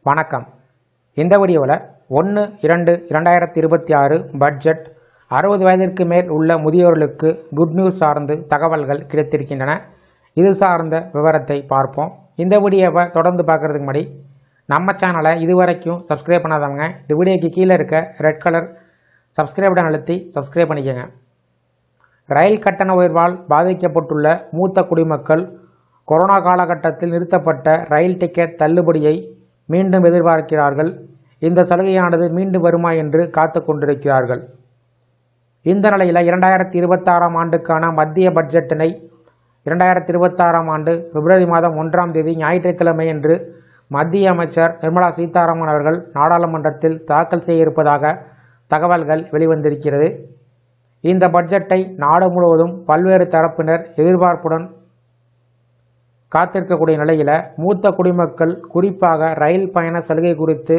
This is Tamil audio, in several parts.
வணக்கம். இந்த வீடியோவில் 1/2/2026 பட்ஜெட் 60 வயதிற்கு மேல் உள்ள முதியோர்களுக்கு குட் நியூஸ் சார்ந்து தகவல்கள் கிடைத்திருக்கின்றன. இது சார்ந்த விவரத்தை பார்ப்போம். இந்த வீடியோவை தொடர்ந்து பார்க்குறதுக்கு முன்னாடி நம்ம சேனலை இதுவரைக்கும் சப்ஸ்கிரைப் பண்ணாதவங்க இந்த வீடியோக்கு கீழே இருக்க ரெட் கலர் சப்ஸ்கிரைப் பட்டன் அழுத்தி சப்ஸ்கிரைப் பண்ணிக்கோங்க. ரயில் கட்டண உயர்வால் பாதிக்கப்பட்டுள்ள மூத்த குடிமக்கள் கொரோனா காலகட்டத்தில் நிறுத்தப்பட்ட ரயில் டிக்கெட் தள்ளுபடியை மீண்டும் எதிர்பார்க்கிறார்கள். இந்த சலுகையானது மீண்டும் வருமா என்று காத்து கொண்டிருக்கிறார்கள். இந்த நிலையில் 2026 ஆண்டுக்கான மத்திய பட்ஜெட்டினை 2026 ஆண்டு பிப்ரவரி மாதம் 1ஆம் தேதி ஞாயிற்றுக்கிழமை என்று மத்திய அமைச்சர் நிர்மலா சீதாராமன் அவர்கள் நாடாளுமன்றத்தில் தாக்கல் செய்ய இருப்பதாக தகவல்கள் வெளிவந்திருக்கிறது. இந்த பட்ஜெட்டை நாடு முழுவதும் பல்வேறு தரப்பினர் எதிர்பார்ப்புடன் காத்திருக்கக்கூடிய நிலையில் மூத்த குடிமக்கள் குறிப்பாக ரயில் பயண சலுகை குறித்து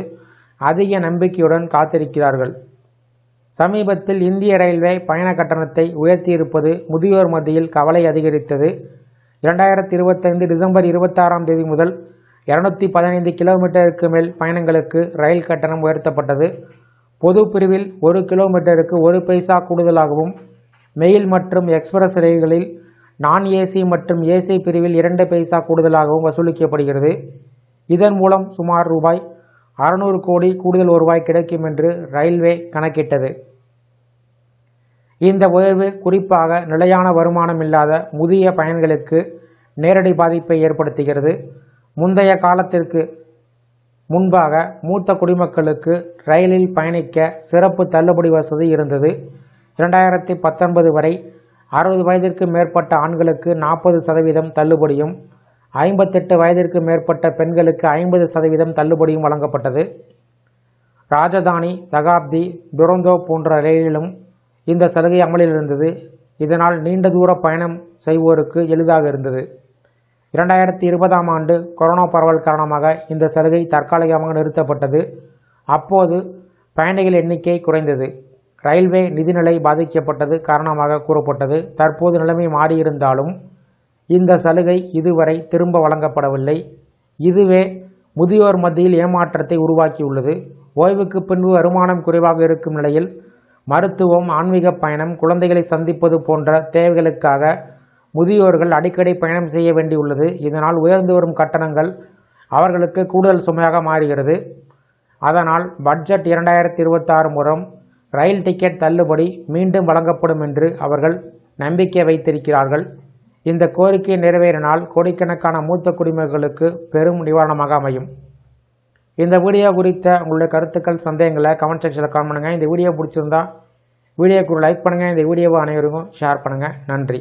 அதிக நம்பிக்கையுடன் காத்திருக்கிறார்கள். சமீபத்தில் இந்திய ரயில்வே பயண கட்டணத்தை உயர்த்தியிருப்பது முதியோர் மத்தியில் கவலை அதிகரித்தது. 2025 டிசம்பர் 26ஆம் தேதி முதல் 215 கிலோமீட்டருக்கு மேல் பயணங்களுக்கு ரயில் கட்டணம் உயர்த்தப்பட்டது. பொது பிரிவில் 1 கிலோமீட்டருக்கு 1 பைசா கூடுதலாகவும், மெயில் மற்றும் எக்ஸ்பிரஸ் ரயில்களில் நான் ஏசி மற்றும் ஏசி பிரிவில் 2 பைசா கூடுதலாகவும் வசூலிக்கப்படுகிறது. இதன் மூலம் சுமார் ரூபாய் 600 கோடி கூடுதல் வருவாய் கிடைக்கும் என்று ரயில்வே கணக்கிட்டது. இந்த உயர்வு குறிப்பாக நிலையான வருமானம் இல்லாத முதிய பயணிகளுக்கு நேரடி பாதிப்பை ஏற்படுத்துகிறது. முந்தைய காலத்திற்கு முன்பாக மூத்த குடிமக்களுக்கு ரயிலில் பயணிக்க சிறப்பு தள்ளுபடி வசதி இருந்தது. 2019 வரை 60 வயதிற்கு மேற்பட்ட ஆண்களுக்கு 40% தள்ளுபடியும், 58 வயதிற்கு மேற்பட்ட பெண்களுக்கு 50% தள்ளுபடியும் வழங்கப்பட்டது. ராஜதானி, சகாப்தி, துரந்தோ போன்ற ரயிலிலும் இந்த சலுகை அமலில் இருந்தது. இதனால் நீண்ட தூர பயணம் செய்வோருக்கு எளிதாக இருந்தது. 2020ஆம் ஆண்டு கொரோனா பரவல் காரணமாக இந்த சலுகை தற்காலிகமாக நிறுத்தப்பட்டது. அப்போது பயணிகள் எண்ணிக்கை குறைந்தது. ரயில்வே நிதிநிலை பாதிக்கப்பட்டது காரணமாக கூறப்பட்டது. தற்போது நிலைமை மாறியிருந்தாலும் இந்த சலுகை இதுவரை திரும்ப வழங்கப்படவில்லை. இதுவே முதியோர் மத்தியில் ஏமாற்றத்தை உருவாக்கியுள்ளது. ஓய்வுக்கு பின்பு வருமானம் குறைவாக இருக்கும் நிலையில் மருத்துவம், ஆன்மீக பயணம், குழந்தைகளை சந்திப்பது போன்ற தேவைகளுக்காக முதியோர்கள் அடிக்கடி பயணம் செய்ய வேண்டியுள்ளது. இதனால் உயர்ந்து வரும் கட்டணங்கள் அவர்களுக்கு கூடுதல் சுமையாக மாறுகிறது. அதனால் பட்ஜெட் 2026 மூலம் ரயில் டிக்கெட் தள்ளுபடி மீண்டும் வழங்கப்படும் என்று அவர்கள் நம்பிக்கை வைத்திருக்கிறார்கள். இந்த கோரிக்கை நிறைவேறினால் கோடிக்கணக்கான மூத்த குடிமக்களுக்கு பெரும் நிவாரணமாக அமையும். இந்த வீடியோ குறித்த உங்களுடைய கருத்துக்கள், சந்தேகங்களை கமெண்ட் செக்ஷனில் கமெண்ட் பண்ணுங்கள். இந்த வீடியோ பிடிச்சிருந்தா வீடியோக்கு லைக் பண்ணுங்கள். இந்த வீடியோவை அனைவருக்கும் ஷேர் பண்ணுங்கள். நன்றி.